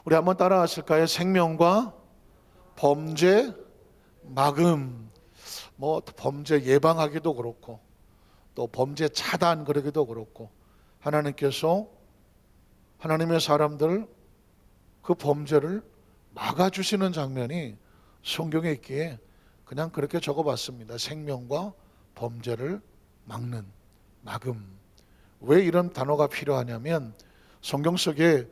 우리 한번 따라 하실까요? 생명과 범죄 막음. 뭐 범죄 예방하기도 그렇고 또 범죄 차단 그러기도 그렇고, 하나님께서 하나님의 사람들 그 범죄를 막아주시는 장면이 성경에 있기에 그냥 그렇게 적어봤습니다. 생명과 범죄를 막는, 막음. 왜 이런 단어가 필요하냐면 성경 속에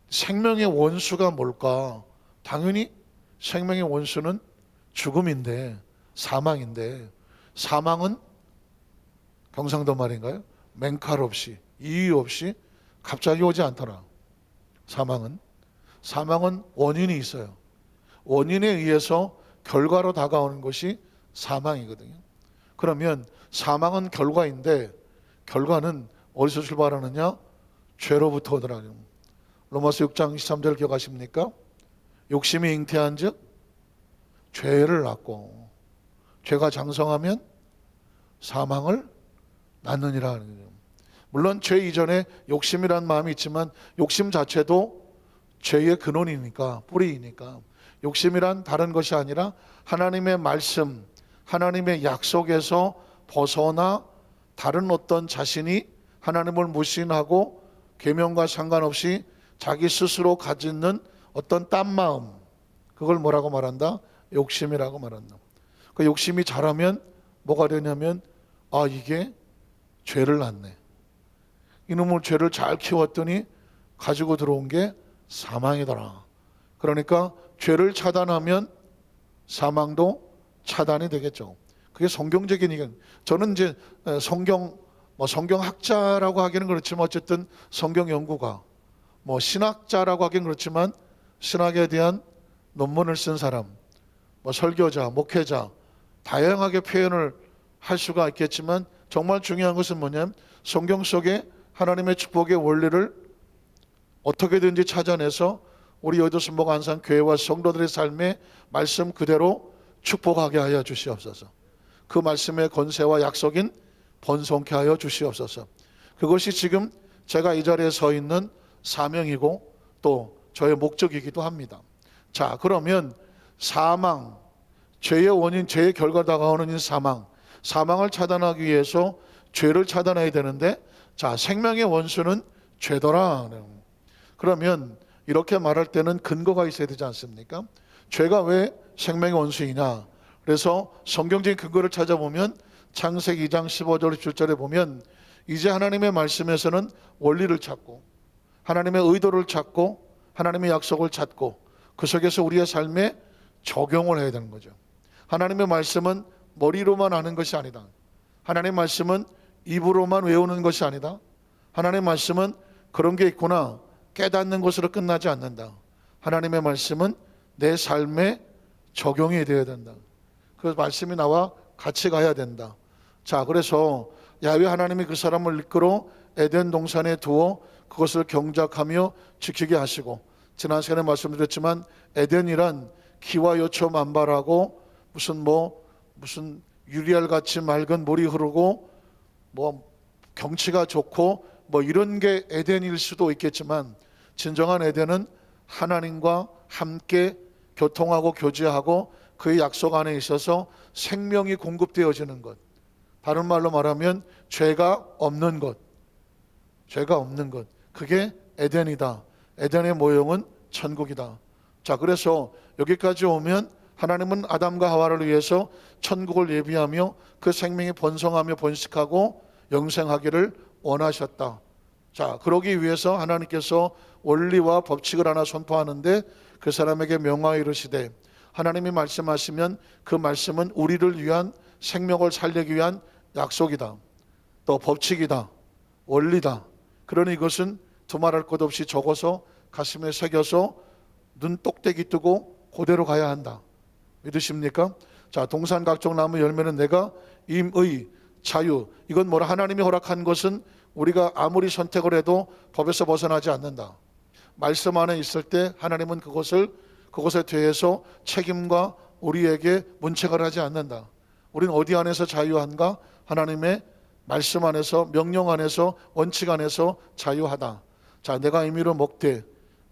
생명의 원수가 뭘까? 당연히 생명의 원수는 죽음인데, 사망인데, 사망은 경상도 말인가요? 맹칼 없이, 이유 없이 갑자기 오지 않더라. 사망은 원인이 있어요. 원인에 의해서 결과로 다가오는 것이 사망이거든요. 그러면 사망은 결과인데, 결과는 어디서 출발하느냐? 죄로부터 오더라고요. 로마서 6장 23절 기억하십니까? 욕심이 잉태한 즉 죄를 낳고, 죄가 장성하면 사망을 낳느니라 하는 거죠. 물론 죄 이전에 욕심이라는 마음이 있지만 욕심 자체도 죄의 근원이니까, 뿌리이니까, 욕심이란 다른 것이 아니라 하나님의 말씀, 하나님의 약속에서 벗어나 다른 어떤 자신이 하나님을 무시하고 계명과 상관없이 자기 스스로 가지는 어떤 딴 마음, 그걸 뭐라고 말한다? 욕심이라고 말한다. 그 욕심이 자라면 뭐가 되냐면, 아, 이게 죄를 낳네. 이놈의 죄를 잘 키웠더니 가지고 들어온 게 사망이더라. 그러니까 죄를 차단하면 사망도 차단이 되겠죠. 그게 성경적인 의견. 저는 이제 성경학자라고 하기는 그렇지만 어쨌든 성경 연구가, 신학자라고 하기는 그렇지만 신학에 대한 논문을 쓴 사람, 설교자, 목회자, 다양하게 표현을 할 수가 있겠지만 정말 중요한 것은 뭐냐면 성경 속에 하나님의 축복의 원리를 어떻게든지 찾아내서 우리 여의도 순복 안산 교회와 성도들의 삶에 말씀 그대로 축복하게 하여 주시옵소서. 그 말씀의 권세와 약속인 번성케 하여 주시옵소서. 그것이 지금 제가 이 자리에 서 있는 사명이고 또 저의 목적이기도 합니다. 자, 그러면 사망, 죄의 원인, 죄의 결과 다가오는 이 사망을 차단하기 위해서 죄를 차단해야 되는데, 자, 생명의 원수는 죄더라. 그러면 이렇게 말할 때는 근거가 있어야 되지 않습니까? 죄가 왜 생명의 원수이냐? 그래서 성경적인 근거를 찾아보면 창세기 2장 15절 17절에 보면 이제 하나님의 말씀에서는 원리를 찾고 하나님의 의도를 찾고 하나님의 약속을 찾고 그 속에서 우리의 삶에 적용을 해야 되는 거죠. 하나님의 말씀은 머리로만 아는 것이 아니다. 하나님의 말씀은 입으로만 외우는 것이 아니다. 하나님의 말씀은 그런 게 있구나 깨닫는 것으로 끝나지 않는다. 하나님의 말씀은 내 삶에 적용이 되어야 된다. 그 말씀이 나와 같이 가야 된다. 자, 그래서 야훼 하나님이 그 사람을 이끌어 에덴 동산에 두어 그것을 경작하며 지키게 하시고, 지난 시간에 말씀드렸지만 에덴이란 기와 요초 만발하고 무슨 유리알 같이 맑은 물이 흐르고 경치가 좋고 이런 게 에덴일 수도 있겠지만, 진정한 에덴은 하나님과 함께 교통하고 교제하고 그의 약속 안에 있어서 생명이 공급되어지는 것, 다른 말로 말하면 죄가 없는 것, 그게 에덴이다. 에덴의 모형은 천국이다. 자, 그래서 여기까지 오면 하나님은 아담과 하와를 위해서 천국을 예비하며 그 생명이 번성하며 번식하고 영생하기를 원하셨다. 자, 그러기 위해서 하나님께서 원리와 법칙을 하나 선포하는데 그 사람에게 명하여 이르시되, 하나님이 말씀하시면 그 말씀은 우리를 위한 생명을 살리기 위한 약속이다. 또 법칙이다. 원리다. 그러니 이것은 두말할 것 없이 적어서 가슴에 새겨서 눈 똑대기 뜨고 그대로 가야 한다. 믿으십니까? 자, 동산 각종 나무 열매는 내가 임의 자유, 이건 뭐라? 하나님이 허락한 것은 우리가 아무리 선택을 해도 법에서 벗어나지 않는다. 말씀 안에 있을 때 하나님은 그것에 대해서 책임과 우리에게 문책을 하지 않는다. 우리는 어디 안에서 자유한가? 하나님의 말씀 안에서, 명령 안에서, 원칙 안에서 자유하다. 자, 내가 임의로 먹되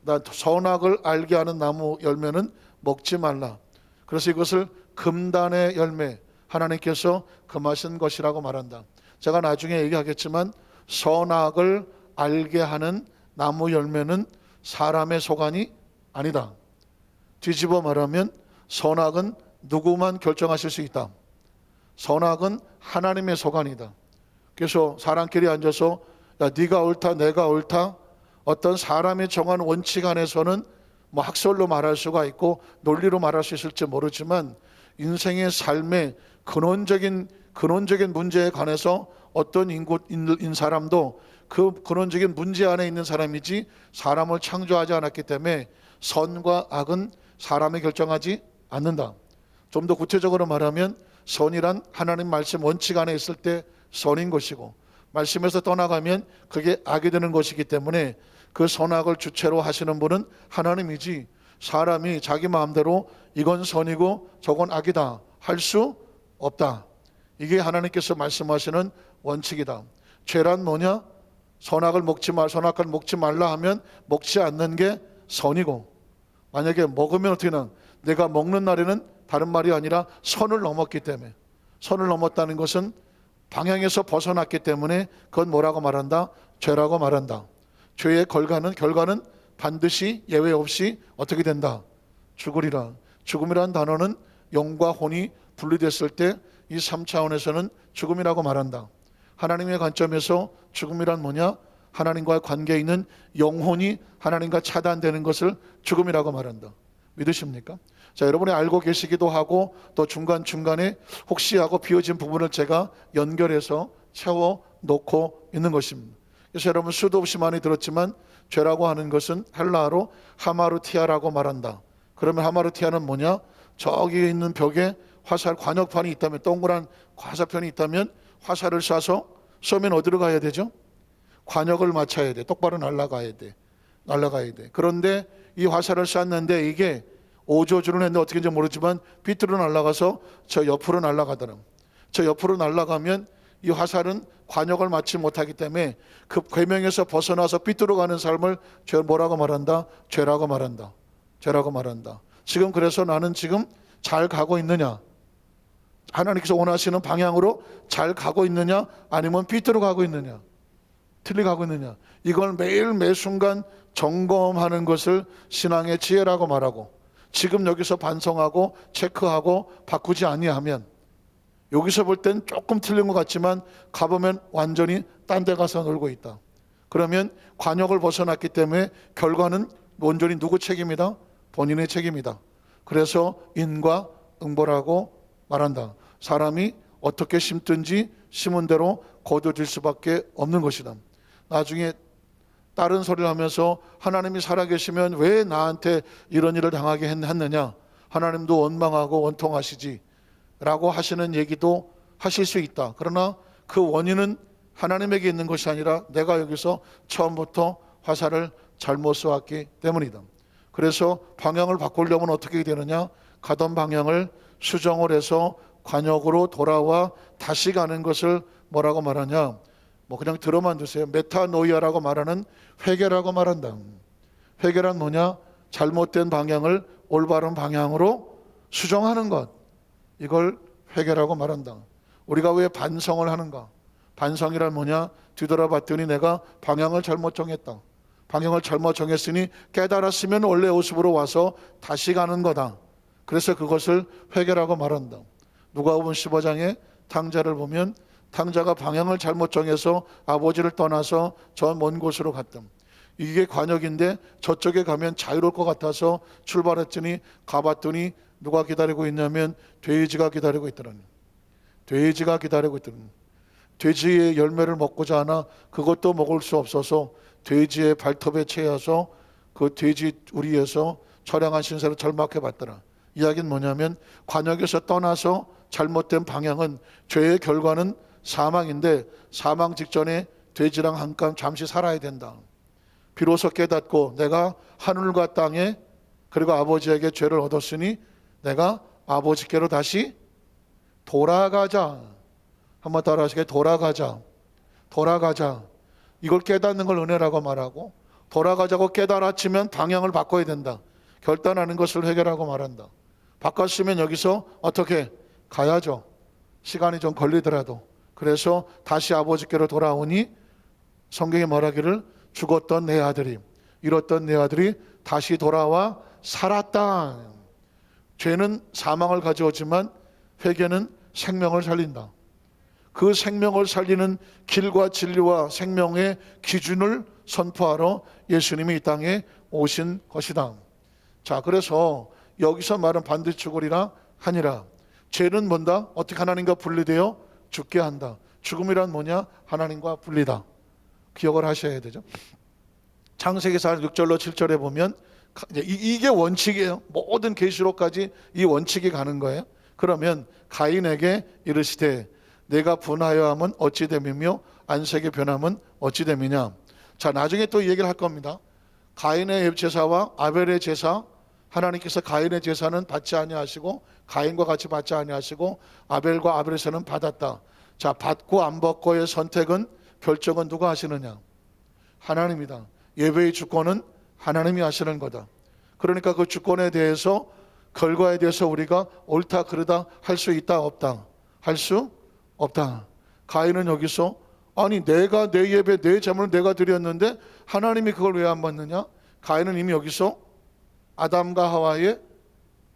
나 선악을 알게 하는 나무 열매는 먹지 말라. 그래서 이것을 금단의 열매, 하나님께서 금하신 것이라고 말한다. 제가 나중에 얘기하겠지만 선악을 알게 하는 나무 열매는 사람의 소관이 아니다. 뒤집어 말하면 선악은 누구만 결정하실 수 있다. 선악은 하나님의 소관이다. 그래서 사람끼리 앉아서 야, 네가 옳다 내가 옳다, 어떤 사람이 정한 원칙 안에서는 뭐 학설로 말할 수가 있고 논리로 말할 수 있을지 모르지만 인생의 삶의 근원적인 문제에 관해서 어떤 사람도 그 근원적인 문제 안에 있는 사람이지 사람을 창조하지 않았기 때문에 선과 악은 사람이 결정하지 않는다. 좀 더 구체적으로 말하면 선이란 하나님 말씀 원칙 안에 있을 때 선인 것이고, 말씀에서 떠나가면 그게 악이 되는 것이기 때문에 그 선악을 주체로 하시는 분은 하나님이지, 사람이 자기 마음대로 이건 선이고 저건 악이다 할 수 없다. 이게 하나님께서 말씀하시는 원칙이다. 죄란 뭐냐? 선악을 먹지 말라 하면 먹지 않는 게 선이고, 만약에 먹으면 어떻게 나? 내가 먹는 날에는 다른 말이 아니라 선을 넘었기 때문에, 선을 넘었다는 것은 방향에서 벗어났기 때문에 그건 뭐라고 말한다? 죄라고 말한다. 죄의 결과는 반드시 예외 없이 어떻게 된다? 죽으리라. 죽음이라는 단어는 영과 혼이 분리됐을 때 이 3차원에서는 죽음이라고 말한다. 하나님의 관점에서 죽음이란 뭐냐? 하나님과의 관계에 있는 영혼이 하나님과 차단되는 것을 죽음이라고 말한다. 믿으십니까? 자, 여러분이 알고 계시기도 하고 또 중간중간에 혹시 하고 비워진 부분을 제가 연결해서 채워 놓고 있는 것입니다. 그래서 여러분 수도 없이 많이 들었지만 죄라고 하는 것은 헬라어로 하마르티아라고 말한다. 그러면 하마르티아는 뭐냐? 저기 있는 벽에 화살 관역판이 있다면, 동그란 화살편이 있다면 화살을 쏘면 어디로 가야 되죠? 관역을 맞춰야 돼. 똑바로 날아가야 돼. 그런데 이 화살을 쐈는데 이게 오조주를 했는데 어떻게인지 모르지만 삐뚤어 날아가서 저 옆으로 날아가더라. 저 옆으로 날아가면 이 화살은 관역을 맞지 못하기 때문에 그 궤명에서 벗어나서 삐뚤어 가는 삶을 뭐라고 말한다? 죄라고 말한다. 지금 그래서 나는 지금 잘 가고 있느냐? 하나님께서 원하시는 방향으로 잘 가고 있느냐? 아니면 삐뚤어 가고 있느냐? 틀리 가고 있느냐? 이걸 매일 매순간 점검하는 것을 신앙의 지혜라고 말하고, 지금 여기서 반성하고 체크하고 바꾸지 아니하면, 여기서 볼 땐 조금 틀린 것 같지만 가보면 완전히 딴 데 가서 놀고 있다. 그러면 관역을 벗어났기 때문에 결과는 온전히 누구 책임이다? 본인의 책임이다. 그래서 인과 응보라고 말한다. 사람이 어떻게 심든지 심은 대로 거둬질 수밖에 없는 것이다. 나중에 다른 소리를 하면서 하나님이 살아계시면 왜 나한테 이런 일을 당하게 했느냐? 하나님도 원망하고 원통하시지 라고 하시는 얘기도 하실 수 있다. 그러나 그 원인은 하나님에게 있는 것이 아니라 내가 여기서 처음부터 화살을 잘못 쏘았기 때문이다. 그래서 방향을 바꾸려면 어떻게 되느냐? 가던 방향을 수정을 해서 관역으로 돌아와 다시 가는 것을 뭐라고 말하냐? 뭐 그냥 들어만 두세요. 메타노이아라고 말하는 회개라고 말한다. 회개란 뭐냐? 잘못된 방향을 올바른 방향으로 수정하는 것. 이걸 회개라고 말한다. 우리가 왜 반성을 하는가? 반성이란 뭐냐? 뒤돌아봤더니 내가 방향을 잘못 정했다. 방향을 잘못 정했으니 깨달았으면 원래 모습으로 와서 다시 가는 거다. 그래서 그것을 회개라고 말한다. 누가복음 15장에 탕자를 보면 탕자가 방향을 잘못 정해서 아버지를 떠나서 저 먼 곳으로 갔다. 이게 관역인데 저쪽에 가면 자유로울 것 같아서 출발했더니 가봤더니 누가 기다리고 있냐면 돼지가 기다리고 있더라니. 돼지의 열매를 먹고자 하나 그것도 먹을 수 없어서 돼지의 발톱에 채여서 그 돼지 우리에서 처량한 신세를 절망해 봤더라. 이야기는 뭐냐면 관역에서 떠나서 잘못된 방향은 죄의 결과는 사망인데 사망 직전에 돼지랑 한감 잠시 살아야 된다. 비로소 깨닫고 내가 하늘과 땅에 그리고 아버지에게 죄를 얻었으니 내가 아버지께로 다시 돌아가자. 한번 따라 하시게. 돌아가자. 이걸 깨닫는 걸 은혜라고 말하고, 돌아가자고 깨달았으면 방향을 바꿔야 된다. 결단하는 것을 회개라고 말한다. 바꿨으면 여기서 어떻게 가야죠. 시간이 좀 걸리더라도. 그래서 다시 아버지께로 돌아오니 성경에 말하기를 죽었던 내 아들이, 잃었던 내 아들이 다시 돌아와 살았다. 죄는 사망을 가져오지만 회개는 생명을 살린다. 그 생명을 살리는 길과 진리와 생명의 기준을 선포하러 예수님이 이 땅에 오신 것이다. 자, 그래서 여기서 말은 반드시 죽으리라 하니라. 죄는 뭔다? 어떻게 하나님과 분리되어 죽게 한다. 죽음이란 뭐냐? 하나님과 분리다. 기억을 하셔야 되죠. 창세기사 6절로 7절에 보면 이게 원칙이에요. 모든 계시록까지 이 원칙이 가는 거예요. 그러면 가인에게 이르시되 내가 분하여 함은 어찌 됨이며 안색의 변함은 어찌 됨이냐. 자, 나중에 또 이 얘기를 할 겁니다. 가인의 제사와 아벨의 제사, 하나님께서 가인의 제사는 받지 아니하시고 가인과 같이 받지 아니하시고 아벨과 아벨의 제사는 받았다. 자, 받고 안 받고의 선택은 결정은 누가 하시느냐? 하나님이다. 예배의 주권은 하나님이 하시는 거다. 그러니까 그 주권에 대해서 결과에 대해서 우리가 옳다 그르다 할 수 있다 없다? 할 수 없다. 가인은 여기서 아니 내가 내 예배 내 제물을 내가 드렸는데 하나님이 그걸 왜 안 받느냐? 가인은 이미 여기서 아담과 하와의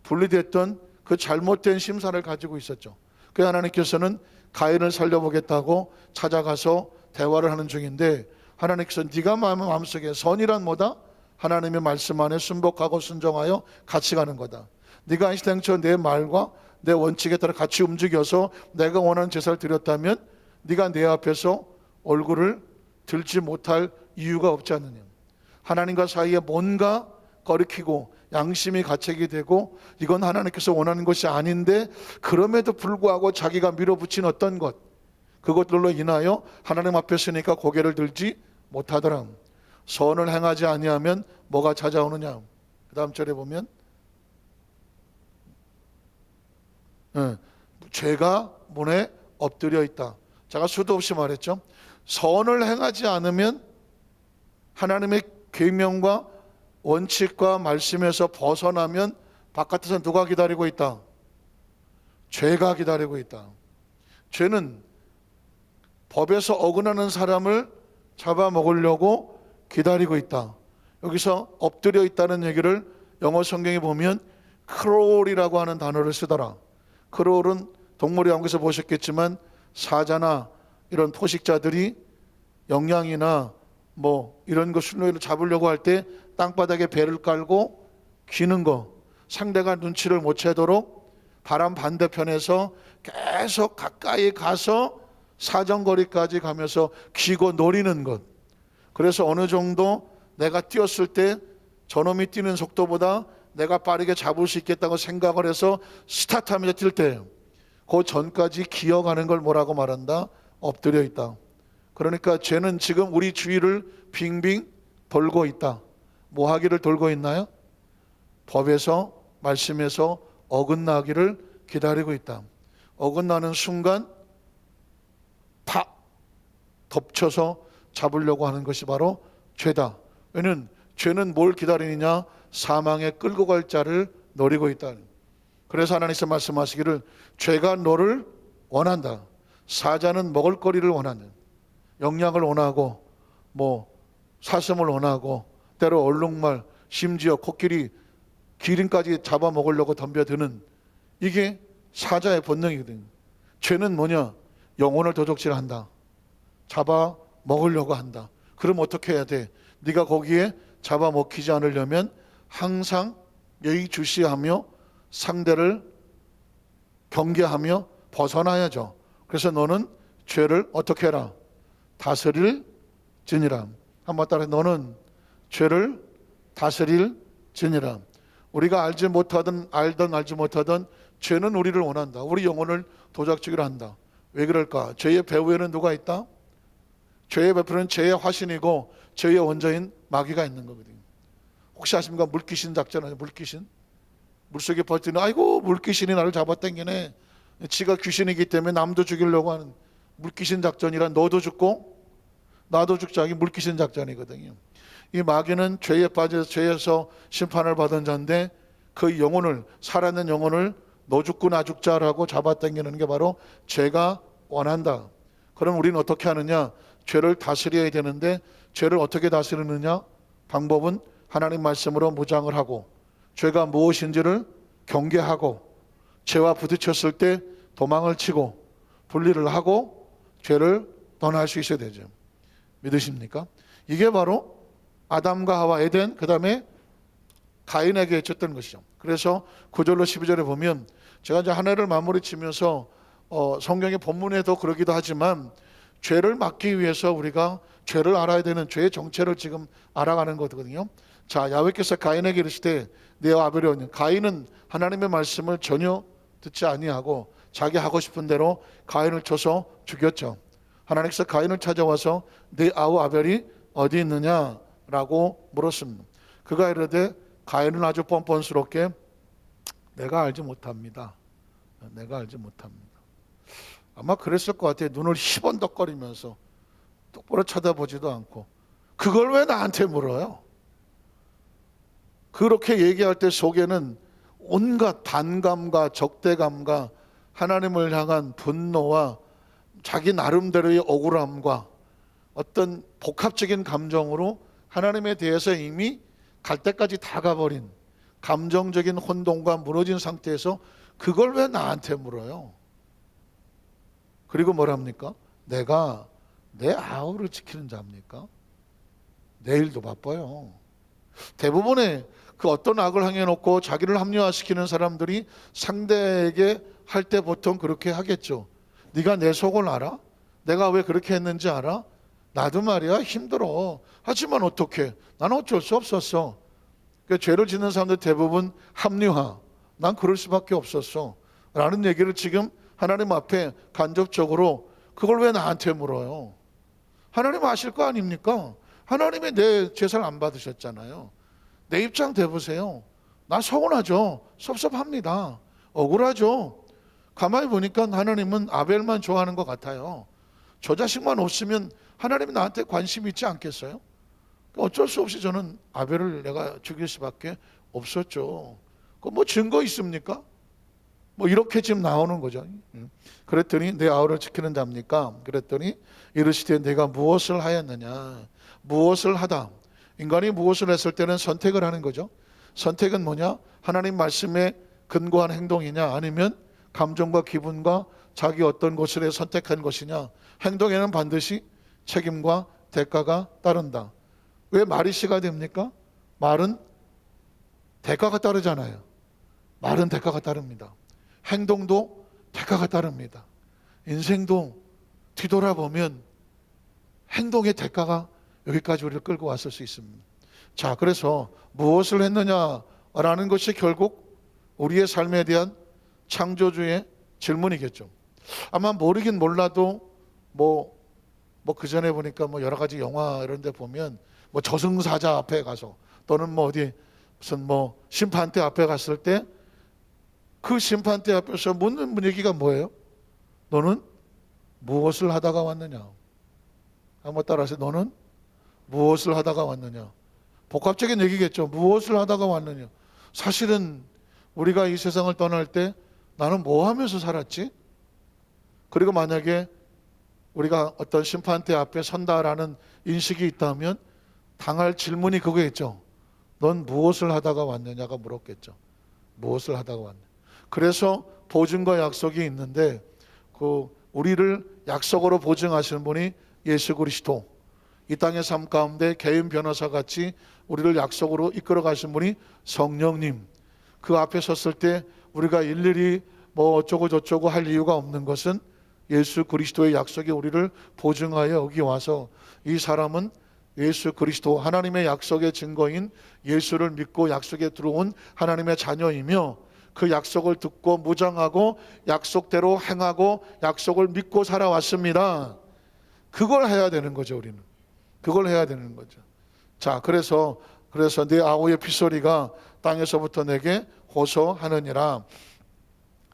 분리됐던 그 잘못된 심산을 가지고 있었죠. 그 하나님께서는 가인을 살려보겠다고 찾아가서 대화를 하는 중인데 하나님께서 네가 마음속에 선이란 뭐다? 하나님의 말씀 안에 순복하고 순종하여 같이 가는 거다. 네가 인생처 내 말과 내 원칙에 따라 같이 움직여서 내가 원하는 제사를 드렸다면 네가 내 앞에서 얼굴을 들지 못할 이유가 없지 않느냐. 하나님과 사이에 뭔가 거리키고 양심이 가책이 되고 이건 하나님께서 원하는 것이 아닌데 그럼에도 불구하고 자기가 밀어붙인 어떤 것, 그것들로 인하여 하나님 앞에 서니까 고개를 들지 못하더라. 선을 행하지 아니하면 뭐가 찾아오느냐. 그 다음 절에 보면 죄가 문에 엎드려 있다. 제가 수도 없이 말했죠. 선을 행하지 않으면 하나님의 계명과 원칙과 말씀에서 벗어나면 바깥에서 누가 기다리고 있다? 죄가 기다리고 있다. 죄는 법에서 어긋나는 사람을 잡아먹으려고 기다리고 있다. 여기서 엎드려 있다는 얘기를 영어 성경에 보면 크롤이라고 하는 단어를 쓰더라. 크롤은 동물의 왕국에서 보셨겠지만 사자나 이런 포식자들이 영양이나 뭐 이런 거 순로를 잡으려고 할 때 땅바닥에 배를 깔고 기는 거, 상대가 눈치를 못 채도록 바람 반대편에서 계속 가까이 가서 사정거리까지 가면서 기고 노리는 것. 그래서 어느 정도 내가 뛰었을 때 저놈이 뛰는 속도보다 내가 빠르게 잡을 수 있겠다고 생각을 해서 스타트하면서 뛸 때 그 전까지 기어가는 걸 뭐라고 말한다? 엎드려 있다. 그러니까 죄는 지금 우리 주위를 빙빙 돌고 있다. 뭐 하기를 돌고 있나요? 법에서 말씀에서 어긋나기를 기다리고 있다. 어긋나는 순간 팍 덮쳐서 잡으려고 하는 것이 바로 죄다. 왜냐하면 죄는 뭘 기다리느냐? 사망에 끌고 갈 자를 노리고 있다. 그래서 하나님께서 말씀하시기를 죄가 너를 원한다. 사자는 먹을 거리를 원하는, 영양을 원하고 뭐 사슴을 원하고 때로 얼룩말, 심지어 코끼리 기린까지 잡아먹으려고 덤벼드는 이게 사자의 본능이거든요. 죄는 뭐냐? 영혼을 도적질한다. 잡아먹으려고 한다. 그럼 어떻게 해야 돼? 네가 거기에 잡아먹히지 않으려면 항상 예의주시하며 상대를 경계하며 벗어나야죠. 그래서 너는 죄를 어떻게 해라? 다스릴 지니라. 한번 따라 너는 죄를 다스릴 지니라. 우리가 알지 못하든 알든 알지 못하든 죄는 우리를 원한다. 우리 영혼을 도적질을 한다. 왜 그럴까? 죄의 배후에는 누가 있다? 죄의 배후에는 죄의 화신이고 죄의 원자인 마귀가 있는 거거든요. 혹시 아십니까? 물귀신 작전 아니에요? 물귀신? 물속에 버티는 아이고 물귀신이 나를 잡아당기네. 지가 귀신이기 때문에 남도 죽이려고 하는 물귀신 작전이란 너도 죽고 나도 죽자기 물귀신 작전이거든요. 이 마귀는 죄에 빠져서 죄에서 심판을 받은 자인데 그 영혼을, 살아있는 영혼을 너 죽고 나 죽자라고 잡아당기는 게 바로 죄가 원한다. 그럼 우리는 어떻게 하느냐? 죄를 다스려야 되는데 죄를 어떻게 다스리느냐? 방법은 하나님 말씀으로 무장을 하고 죄가 무엇인지를 경계하고 죄와 부딪혔을 때 도망을 치고 분리를 하고 죄를 떠날 수 있어야 되죠. 믿으십니까? 이게 바로 아담과 하와 에덴, 그 다음에 가인에게 해줬던 것이죠. 그래서 9절로 12절에 보면 제가 이제 한 해를 마무리 치면서 성경의 본문에도 그러기도 하지만 죄를 막기 위해서 우리가 죄를 알아야 되는 죄의 정체를 지금 알아가는 거거든요. 자, 야훼께서 가인에게 이르시되 네와 아벨이 어디? 가인은 하나님의 말씀을 전혀 듣지 아니하고 자기 하고 싶은 대로 가인을 쳐서 죽였죠. 하나님께서 가인을 찾아와서 네 아우 아벨이 어디 있느냐라고 물었습니다. 그가 이르되 가인은 아주 뻔뻔스럽게 내가 알지 못합니다. 내가 알지 못합니다. 아마 그랬을 것 같아요. 눈을 희번덕거리면서 똑바로 쳐다보지도 않고 그걸 왜 나한테 물어요? 그렇게 얘기할 때 속에는 온갖 반감과 적대감과 하나님을 향한 분노와 자기 나름대로의 억울함과 어떤 복합적인 감정으로 하나님에 대해서 이미 갈 때까지 다 가버린 감정적인 혼돈과 무너진 상태에서 그걸 왜 나한테 물어요? 그리고 뭐랍니까? 내가 내 아우를 지키는 자입니까? 내일도 바빠요. 대부분의 그 어떤 악을 행해놓고 자기를 합리화시키는 사람들이 상대에게 할 때 보통 그렇게 하겠죠. 네가 내 속을 알아? 내가 왜 그렇게 했는지 알아? 나도 말이야 힘들어. 하지만 어떡해? 나는 어쩔 수 없었어. 그러니까 죄를 짓는 사람들 대부분 합리화. 난 그럴 수밖에 없었어. 라는 얘기를 지금 하나님 앞에 간접적으로 그걸 왜 나한테 물어요? 하나님 아실 거 아닙니까? 하나님이 내 제사를 안 받으셨잖아요. 내 입장 대보세요. 나 서운하죠. 섭섭합니다. 억울하죠. 가만히 보니까 하나님은 아벨만 좋아하는 것 같아요. 저 자식만 없으면 하나님이 나한테 관심이 있지 않겠어요? 어쩔 수 없이 저는 아벨을 내가 죽일 수밖에 없었죠. 그 뭐 증거 있습니까? 뭐 이렇게 지금 나오는 거죠. 그랬더니 내 아우를 지키는 자입니까? 그랬더니 이르시되 내가 무엇을 하였느냐? 무엇을 하다. 인간이 무엇을 했을 때는 선택을 하는 거죠. 선택은 뭐냐? 하나님 말씀에 근거한 행동이냐? 아니면 감정과 기분과 자기 어떤 것을 선택한 것이냐? 행동에는 반드시 책임과 대가가 따른다. 왜 말이 시가 됩니까? 말은 대가가 따르잖아요. 말은 대가가 따릅니다. 행동도 대가가 따릅니다. 인생도 뒤돌아보면 행동의 대가가 여기까지 우리를 끌고 왔을 수 있습니다. 자, 그래서 무엇을 했느냐라는 것이 결국 우리의 삶에 대한 창조주의 질문이겠죠. 아마 모르긴 몰라도 그 전에 보니까 여러 가지 영화 이런 데 보면 저승사자 앞에 가서 또는 어디 무슨 심판대 앞에 갔을 때 그 심판대 앞에서 묻는 얘기가 뭐예요? 너는 무엇을 하다가 왔느냐? 한번 따라하세요. 너는 무엇을 하다가 왔느냐? 복합적인 얘기겠죠. 무엇을 하다가 왔느냐? 사실은 우리가 이 세상을 떠날 때 나는 뭐 하면서 살았지? 그리고 만약에 우리가 어떤 심판대 앞에 선다라는 인식이 있다면 당할 질문이 그거겠죠. 넌 무엇을 하다가 왔느냐가 물었겠죠. 무엇을 하다가 왔느냐. 그래서 보증과 약속이 있는데 우리를 약속으로 보증하시는 분이 예수 그리스도, 이 땅의 삶 가운데 개인 변호사 같이 우리를 약속으로 이끌어 가신 분이 성령님. 그 앞에 섰을 때 우리가 일일이 어쩌고 저쩌고 할 이유가 없는 것은 예수 그리스도의 약속이 우리를 보증하여 여기 와서 이 사람은 예수 그리스도, 하나님의 약속의 증거인 예수를 믿고 약속에 들어온 하나님의 자녀이며 그 약속을 듣고 무장하고 약속대로 행하고 약속을 믿고 살아왔습니다. 그걸 해야 되는 거죠. 우리는 그걸 해야 되는 거죠. 자, 그래서 내 아우의 피소리가 땅에서부터 내게 호소하느니라.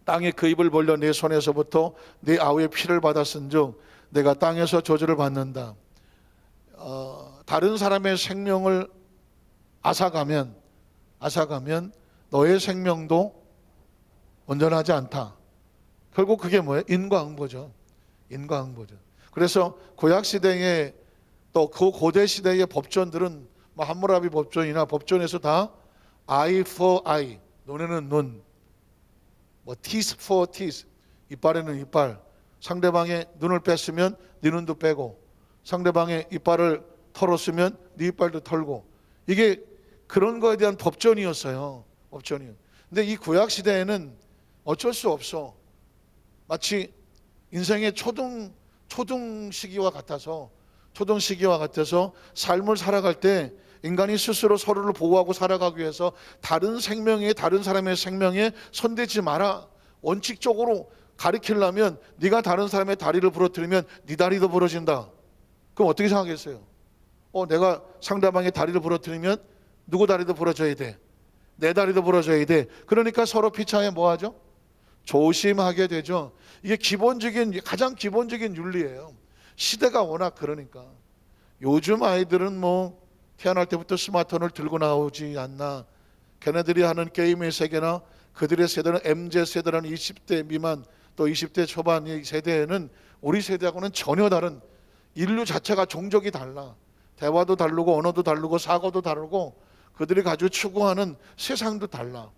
땅에 그 입을 벌려 내 손에서부터 내 아우의 피를 받았은즉 내가 땅에서 저주를 받는다. 다른 사람의 생명을 앗아가면 너의 생명도 온전하지 않다. 결국 그게 뭐예요? 인과응보죠. 인과응보죠. 그래서 구약 시대에 또 그 고대 시대의 법전들은 뭐 함무라비 법전이나 법전에서 다 eye for eye, 눈에는 눈, 뭐 teeth for teeth, 이빨에는 이빨. 상대방의 눈을 뺐으면 네 눈도 빼고, 상대방의 이빨을 털었으면 네 이빨도 털고. 이게 그런 거에 대한 법전이었어요. 법전이요. 근데 이 구약 시대에는 어쩔 수 없어. 마치 인생의 초등 시기와 같아서 삶을 살아갈 때 인간이 스스로 서로를 보호하고 살아가기 위해서 다른 사람의 생명에 손대지 마라. 원칙적으로 가르치려면 네가 다른 사람의 다리를 부러뜨리면 네 다리도 부러진다. 그럼 어떻게 생각하겠어요? 내가 상대방의 다리를 부러뜨리면 누구 다리도 부러져야 돼. 내 다리도 부러져야 돼. 그러니까 서로 피차에 뭐 하죠? 조심하게 되죠. 이게 가장 기본적인 윤리예요. 시대가 워낙 그러니까. 요즘 아이들은 뭐 태어날 때부터 스마트폰을 들고 나오지 않나. 걔네들이 하는 게임의 세계나 그들의 세대는 MZ세대라는 20대 미만 또 20대 초반의 세대에는 우리 세대하고는 전혀 다른, 인류 자체가 종족이 달라. 대화도 다르고 언어도 다르고 사고도 다르고 그들이 가지고 추구하는 세상도 달라.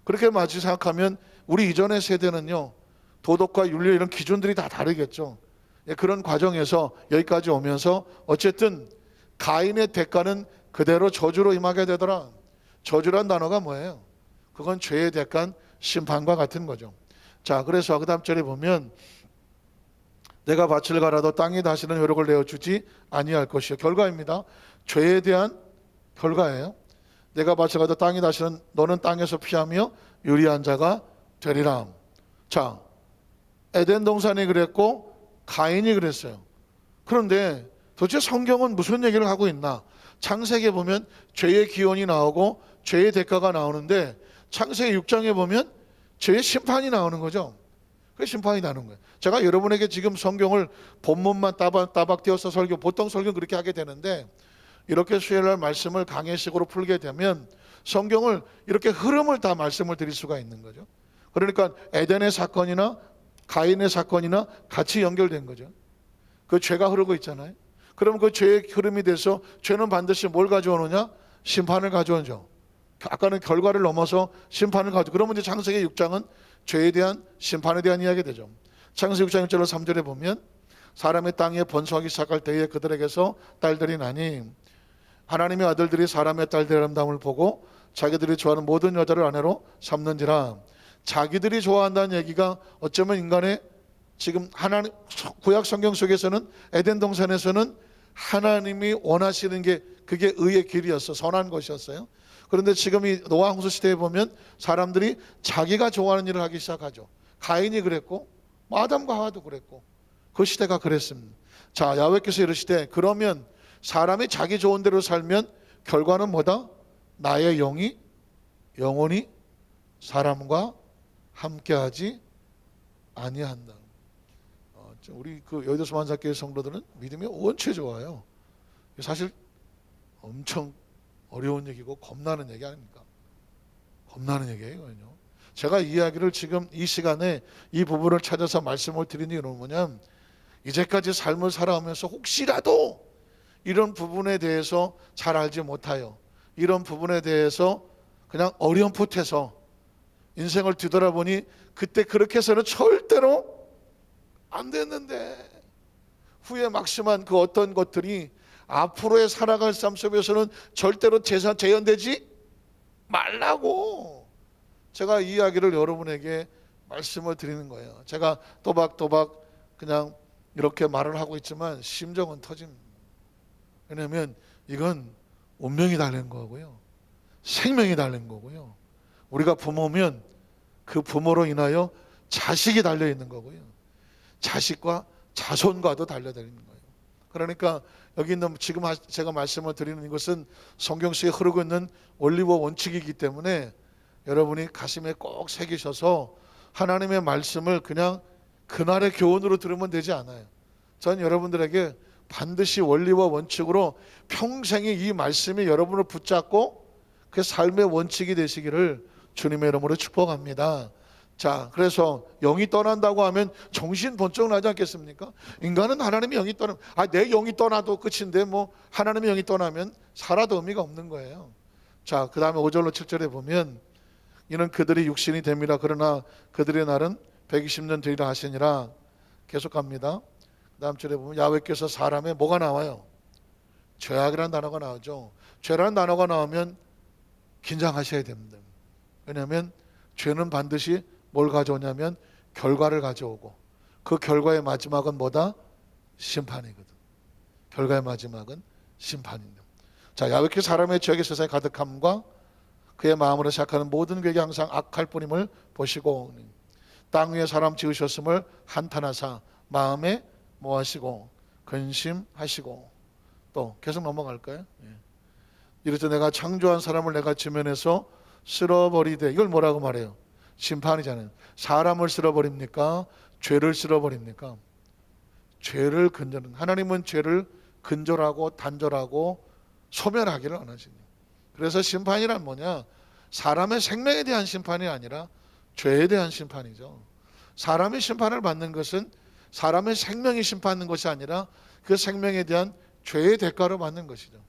그렇게 마치 생각하면 우리 이전의 세대는요, 도덕과 윤리 이런 기준들이 다 다르겠죠. 그런 과정에서 여기까지 오면서 어쨌든 가인의 대가는 그대로 저주로 임하게 되더라. 저주란 단어가 뭐예요? 그건 죄의 대가는 심판과 같은 거죠. 자, 그래서 그 다음 절에 보면 내가 밭을 갈아도 땅이 다시는 효력을 내어주지 아니할 것이요. 결과입니다. 죄에 대한 결과예요. 내가 밭을 갈아도 땅이 다시는 너는 땅에서 피하며 유리한 자가 되리라. 자, 에덴 동산이 그랬고 가인이 그랬어요. 그런데 도대체 성경은 무슨 얘기를 하고 있나? 창세기에 보면 죄의 기원이 나오고 죄의 대가가 나오는데 창세기 6장에 보면 죄의 심판이 나오는 거죠. 그 심판이 나는 거예요. 제가 여러분에게 지금 성경을 본문만 따박 띄어서 보통 설교 그렇게 하게 되는데 이렇게 수요일날 말씀을 강해식으로 풀게 되면 성경을 이렇게 흐름을 다 말씀을 드릴 수가 있는 거죠. 그러니까 에덴의 사건이나 가인의 사건이나 같이 연결된 거죠. 그 죄가 흐르고 있잖아요. 그러면 그 죄의 흐름이 돼서 죄는 반드시 뭘 가져오느냐? 심판을 가져오죠. 아까는 결과를 넘어서 심판을 그러면 이제 창세기 6장은 죄에 대한 심판에 대한 이야기 되죠. 창세기 6장 1절로 3절에 보면 사람의 땅에 번성하기 시작할 때에 그들에게서 딸들이 나니 하나님의 아들들이 사람의 딸들의 아름다움을 보고 자기들이 좋아하는 모든 여자를 아내로 삼는지라. 자기들이 좋아한다는 얘기가 어쩌면 인간의 지금 하나님 구약 성경 속에서는 에덴 동산에서는 하나님이 원하시는 게 그게 의의 길이었어. 선한 것이었어요. 그런데 지금 이 노아 홍수 시대에 보면 사람들이 자기가 좋아하는 일을 하기 시작하죠. 가인이 그랬고 아담과 하와도 그랬고 그 시대가 그랬습니다. 자, 야훼께서 이르시되 그러면 사람이 자기 좋은 대로 살면 결과는 뭐다? 나의 영이 영원히 사람과 함께하지 아니한다. 우리 그 여의도 수만사교회 성도들은 믿음이 원체 좋아요. 사실 엄청 어려운 얘기고 겁나는 얘기 아닙니까? 겁나는 얘기예요. 제가 이 이야기를 지금 이 시간에 이 부분을 찾아서 말씀을 드리는 이유는 뭐냐면 이제까지 삶을 살아오면서 혹시라도 이런 부분에 대해서 잘 알지 못하여 이런 부분에 대해서 그냥 어렴풋해서 인생을 뒤돌아보니 그때 그렇게 해서는 절대로 안 됐는데 후에 막심한 그 어떤 것들이 앞으로의 살아갈 삶 속에서는 절대로 재현되지 말라고 제가 이 이야기를 여러분에게 말씀을 드리는 거예요. 제가 또박또박 그냥 이렇게 말을 하고 있지만 심정은 터집니다. 왜냐하면 이건 운명이 달린 거고요. 생명이 달린 거고요. 우리가 부모면 그 부모로 인하여 자식이 달려있는 거고요. 자식과 자손과도 달려있는 거예요. 그러니까 여기 있는 지금 제가 말씀을 드리는 이것은 성경 속에 흐르고 있는 원리와 원칙이기 때문에 여러분이 가슴에 꼭 새기셔서 하나님의 말씀을 그냥 그날의 교훈으로 들으면 되지 않아요. 전 여러분들에게 반드시 원리와 원칙으로 평생에 이 말씀이 여러분을 붙잡고 그 삶의 원칙이 되시기를 주님의 이름으로 축복합니다. 자, 그래서 영이 떠난다고 하면 정신 번쩍 나지 않겠습니까? 인간은 하나님의 영이 떠나면 내 영이 떠나도 끝인데 뭐 하나님의 영이 떠나면 살아도 의미가 없는 거예요. 자, 그 다음에 5절로 7절에 보면 이는 그들이 육신이 됩니다. 그러나 그들의 날은 120년 되리라 하시니라. 계속 갑니다. 그 다음 절에 보면 야훼께서 사람의 뭐가 나와요? 죄악이라는 단어가 나오죠. 죄라는 단어가 나오면 긴장하셔야 됩니다. 왜냐하면 죄는 반드시 뭘 가져오냐면 결과를 가져오고 그 결과의 마지막은 뭐다? 심판이거든. 결과의 마지막은 심판입니다. 자, 야훼께 사람의 죄악의 세상에 가득함과 그의 마음으로 생각하는 모든 계획이 항상 악할 뿐임을 보시고 땅 위에 사람 지으셨음을 한탄하사 마음에 뭐하시고 근심하시고 또 계속 넘어갈까요? 이렇게 내가 창조한 사람을 내가 지면에서 쓸어버리되 이걸 뭐라고 말해요? 심판이잖아요. 사람을 쓸어버립니까? 죄를 쓸어버립니까? 죄를 근절은 하나님은 죄를 근절하고 단절하고 소멸하기를 원하시네요. 그래서 심판이란 뭐냐? 사람의 생명에 대한 심판이 아니라 죄에 대한 심판이죠. 사람이 심판을 받는 것은 사람의 생명이 심판하는 것이 아니라 그 생명에 대한 죄의 대가로 받는 것이죠.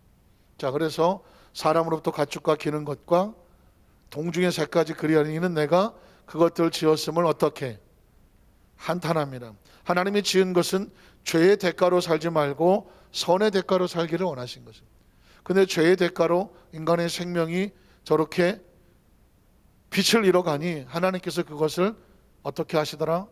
자, 그래서 사람으로부터 가축과 기는 것과 동중의 새까지 그리하니 이는 내가 그것들을 지었음을 어떻게 한탄합니다. 하나님이 지은 것은 죄의 대가로 살지 말고 선의 대가로 살기를 원하신 것입니다. 근데 죄의 대가로 인간의 생명이 저렇게 빛을 잃어가니 하나님께서 그것을 어떻게 하시더라?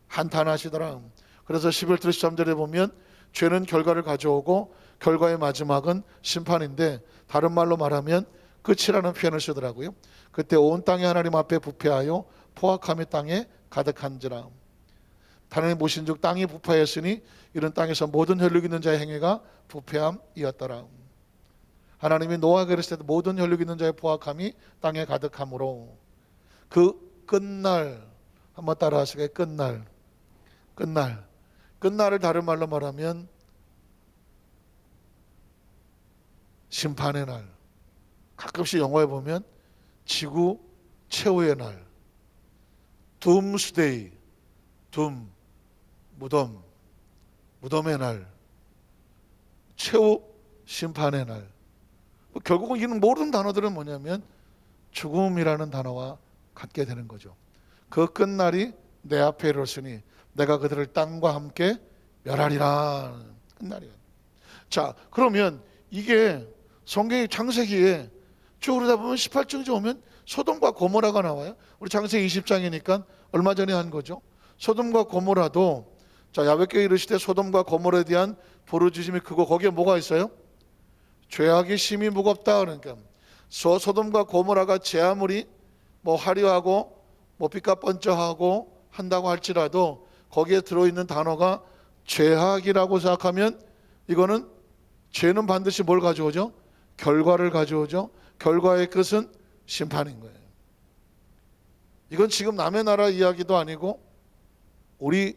한탄하시더라. 그래서 11절 13절에 보면 죄는 결과를 가져오고 결과의 마지막은 심판인데 다른 말로 말하면 끝이라는 표현을 쓰더라고요. 그때 온 땅이 하나님 앞에 부패하여 포악함이 땅에 가득한지라. 하나님 보신즉 땅이 부패하였으니 이런 땅에서 모든 혈육 있는 자의 행위가 부패함이었더라. 하나님이 노아에게 그랬을 때 모든 혈육 있는 자의 포악함이 땅에 가득함으로 그 끝날 한번 따라하시게 끝날을 다른 말로 말하면 심판의 날. 가끔씩 영화에 보면 지구 최후의 날, 둠스데이, 무덤의 날, 최후 심판의 날. 결국은 이는 모든 단어들은 뭐냐면 죽음이라는 단어와 같게 되는 거죠. 그 끝날이 내 앞에 이르렀으니 내가 그들을 땅과 함께 멸하리라. 끝날이야. 자, 그러면 이게 성경의 창세기에 쭉 그러다 보면 18장에 오면 소돔과 고모라가 나와요. 우리 창세기 20장이니까 얼마 전에 한 거죠. 소돔과 고모라도 자, 야훼께 이르시되 소돔과 고모라에 대한 부르짖음이 크고 거기에 뭐가 있어요? 죄악이 심히 무겁다. 그러니까 소돔과 고모라가 제 아무리 뭐 화려하고 뭐 빛과 번쩍하고 한다고 할지라도 거기에 들어있는 단어가 죄악이라고 생각하면 이거는 죄는 반드시 뭘 가져오죠? 결과를 가져오죠. 결과의 끝은 심판인 거예요. 이건 지금 남의 나라 이야기도 아니고 우리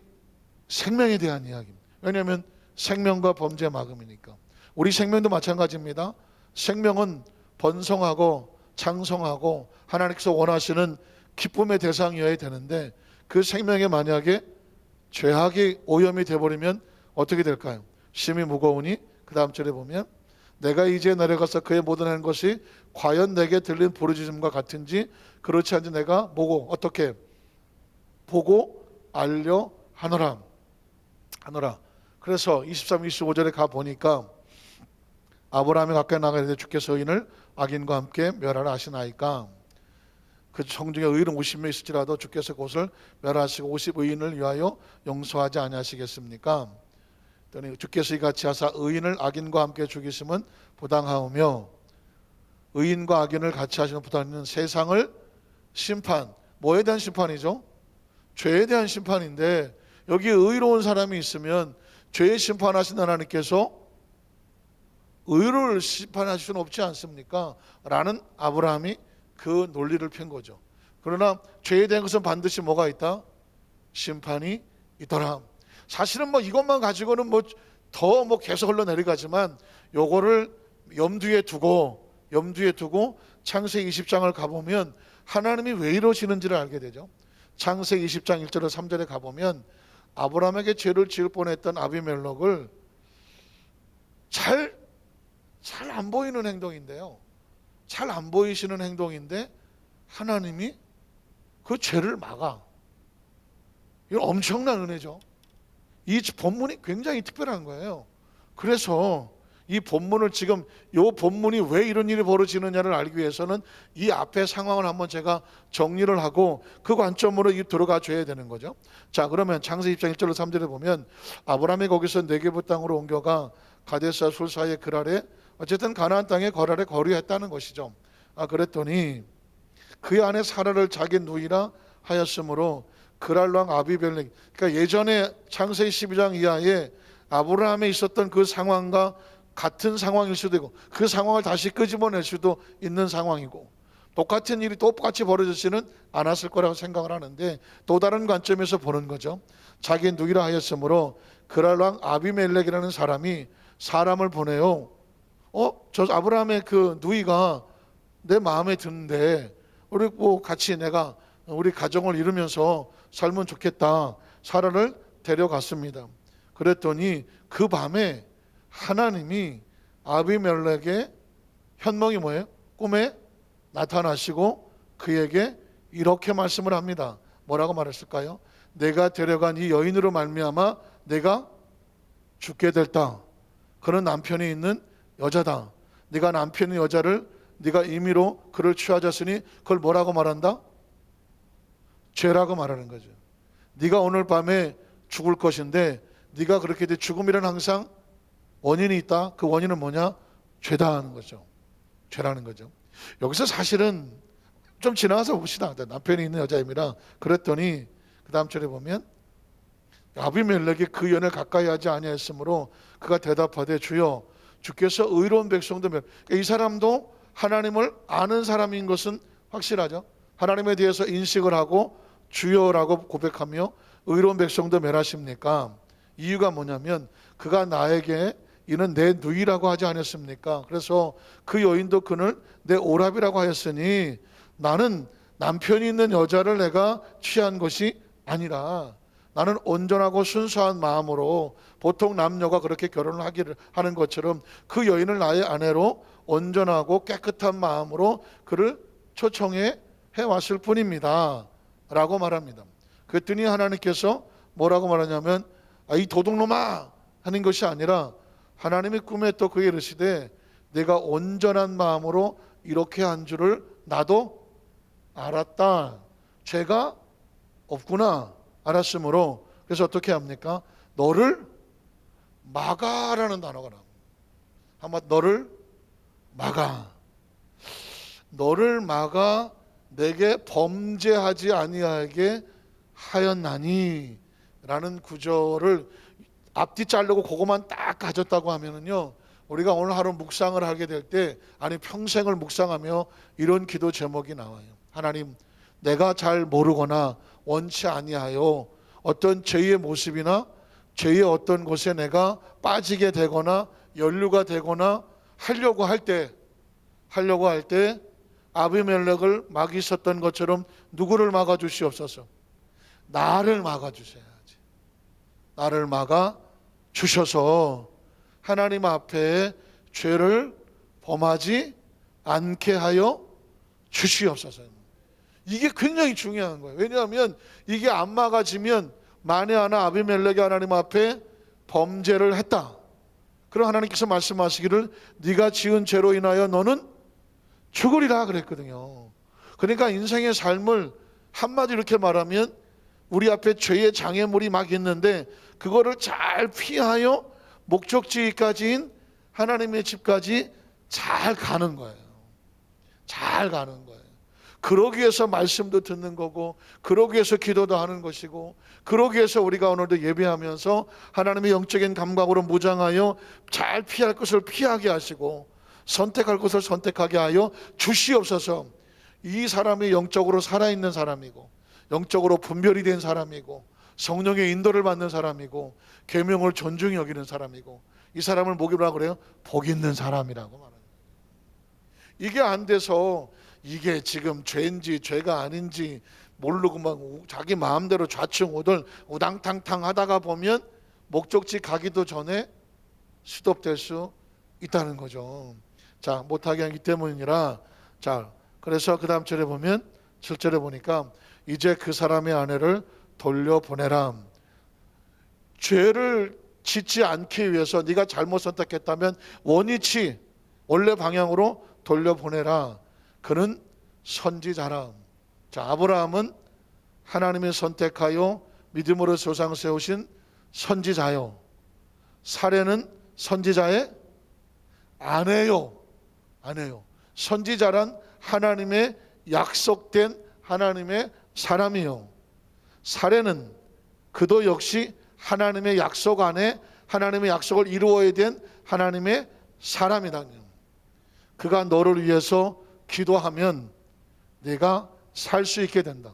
생명에 대한 이야기입니다. 왜냐하면 생명과 범죄 마금이니까. 우리 생명도 마찬가지입니다. 생명은 번성하고 장성하고 하나님께서 원하시는 기쁨의 대상이어야 되는데 그 생명에 만약에 죄악이 오염이 되어버리면 어떻게 될까요? 심히 무거우니 그 다음 절에 보면 내가 이제 내려가서 그의 모든 하는 것이 과연 내게 들린 부르짖음과 같은지 그렇지 않은지 내가 보고 어떻게 보고 알려 하노라. 그래서 23, 25절에 가보니까 아브라함이 가까이 나가는데 주께서 의인을 악인과 함께 멸하라 하시나이까. 그 성중에 의인 50명 있을지라도 주께서 그것을 멸하시고 50 의인을 위하여 용서하지 아니하시겠습니까? 주께서 이같이 하사 의인을 악인과 함께 죽이심은 부당하오며 의인과 악인을 같이 하시는 부당한 세상을 심판. 뭐에 대한 심판이죠? 죄에 대한 심판인데 여기 의로운 사람이 있으면 죄의 심판하신 하나님께서 의를 심판하실 수는 없지 않습니까? 라는 아브라함이 그 논리를 편 거죠. 그러나 죄에 대한 것은 반드시 뭐가 있다? 심판이 있더라. 사실은 뭐 이것만 가지고는 뭐 더 뭐 계속 흘러내려가지만 요거를 염두에 두고 창세기 20장을 가보면 하나님이 왜 이러시는지를 알게 되죠. 창세기 20장 1절에서 3절에 가보면 아브라함에게 죄를 지을 뻔했던 아비멜렉을 잘 안 보이는 행동인데요. 잘 안 보이시는 행동인데 하나님이 그 죄를 막아. 이건 엄청난 은혜죠. 이 본문이 굉장히 특별한 거예요. 그래서 이 본문을 지금 이 본문이 왜 이런 일이 벌어지느냐를 알기 위해서는 이 앞에 상황을 한번 제가 정리를 하고 그 관점으로 들어가 줘야 되는 거죠. 자, 그러면 창세기 20장 1절로 3절에 보면 아브라함이 거기서 네게부 땅으로 옮겨가 가데스와 술 사이의 그랄에 어쨌든 가나안 땅에 거랄에 거류했다는 것이죠. 그랬더니 그 안에 사라를 자기 누이라 하였으므로 그랄 왕 아비멜렉, 그러니까 예전에 창세기 12장 이하에 아브라함에 있었던 그 상황과 같은 상황일 수도 있고 그 상황을 다시 끄집어낼 수도 있는 상황이고 똑같은 일이 똑같이 벌어지지는 않았을 거라고 생각을 하는데 또 다른 관점에서 보는 거죠. 자기 누이라 하였으므로 그랄 왕 아비멜렉이라는 사람이 사람을 보내요. 저 아브라함의 그 누이가 내 마음에 드는데 우리 뭐 같이 우리 가정을 이루면서 살면 좋겠다. 사라를 데려갔습니다. 그랬더니 그 밤에 하나님이 아비멜렉의 현몽이 뭐예요? 꿈에 나타나시고 그에게 이렇게 말씀을 합니다. 뭐라고 말했을까요? 내가 데려간 이 여인으로 말미암아 내가 죽게 될다. 그는 남편이 있는 여자다. 네가 남편의 여자를 네가 임의로 그를 취하였으니 그걸 뭐라고 말한다? 죄라고 말하는 거죠. 네가 오늘 밤에 죽을 것인데 네가 그렇게 돼 죽음이란 항상 원인이 있다. 그 원인은 뭐냐? 죄다 하는 거죠. 죄라는 거죠. 여기서 사실은 좀 지나가서 봅시다. 남편이 있는 여자입니다. 그랬더니 그 다음 절에 보면 아비멜렉이 그 연을 가까이 하지 아니하였으므로 그가 대답하되 주여 주께서 의로운 백성도 이 사람도 하나님을 아는 사람인 것은 확실하죠. 하나님에 대해서 인식을 하고 주여라고 고백하며 의로운 백성도 멸하십니까? 이유가 뭐냐면 그가 나에게 이는 내 누이라고 하지 않았습니까? 그래서 그 여인도 그를 내 오랍이라고 하였으니 나는 남편이 있는 여자를 내가 취한 것이 아니라 나는 온전하고 순수한 마음으로 보통 남녀가 그렇게 결혼을 하는 것처럼 그 여인을 나의 아내로 온전하고 깨끗한 마음으로 그를 초청해 왔을 뿐입니다 라고 말합니다. 그랬더니 하나님께서 뭐라고 말하냐면 이 도둑놈아 하는 것이 아니라 하나님의 꿈에 또 그에게 이르시되 내가 온전한 마음으로 이렇게 한 줄을 나도 알았다. 죄가 없구나 알았으므로 그래서 어떻게 합니까? 너를 막아라는 단어가 나옵니다. 한번 너를 막아. 너를 막아 내게 범죄하지 아니하게 하였나니 라는 구절을 앞뒤 자르고 그것만 딱 가졌다고 하면은요 우리가 오늘 하루 묵상을 하게 될 때 아니 평생을 묵상하며 이런 기도 제목이 나와요. 하나님 내가 잘 모르거나 원치 아니하여 어떤 죄의 모습이나 죄의 어떤 곳에 내가 빠지게 되거나 연루가 되거나 하려고 할 때 아비멜렉을 막으셨던 것처럼 누구를 막아 주시옵소서? 나를 막아 주셔야지. 나를 막아 주셔서 하나님 앞에 죄를 범하지 않게 하여 주시옵소서. 이게 굉장히 중요한 거예요. 왜냐하면 이게 안 막아지면 만에 하나 아비멜렉이 하나님 앞에 범죄를 했다. 그럼 하나님께서 말씀하시기를 네가 지은 죄로 인하여 너는 죽으리라 그랬거든요. 그러니까 인생의 삶을 한마디로 이렇게 말하면 우리 앞에 죄의 장애물이 막 있는데 그거를 잘 피하여 목적지까지인 하나님의 집까지 잘 가는 거예요. 잘 가는 거예요. 그러기 위해서 말씀도 듣는 거고 그러기 위해서 기도도 하는 것이고 그러기 위해서 우리가 오늘도 예배하면서 하나님의 영적인 감각으로 무장하여 잘 피할 것을 피하게 하시고 선택할 것을 선택하게 하여 주시옵소서. 이 사람이 영적으로 살아있는 사람이고 영적으로 분별이 된 사람이고 성령의 인도를 받는 사람이고 계명을 존중히 여기는 사람이고, 이 사람을 뭐라고 그래요? 복 있는 사람이라고 말합니다. 이게 안 돼서 이게 지금 죄인지 죄가 아닌지 모르고 막 자기 마음대로 좌충우돌 우당탕탕 하다가 보면 목적지 가기도 전에 스톱될 수 있다는 거죠. 자, 못하게 하기 때문이라. 자, 그래서 그 다음 절에 보면 7절에 보니까 이제 그 사람의 아내를 돌려보내라. 죄를 짓지 않기 위해서 네가 잘못 선택했다면 원위치 원래 방향으로 돌려보내라. 그는 선지자라. 자, 아브라함은 하나님이 선택하여 믿음으로 조상 세우신 선지자요, 사례는 선지자의 아내요. 선지자란 하나님의 약속된 하나님의 사람이요, 사례는 그도 역시 하나님의 약속 안에 하나님의 약속을 이루어야 된 하나님의 사람이다. 그가 너를 위해서 기도하면 내가 살 수 있게 된다.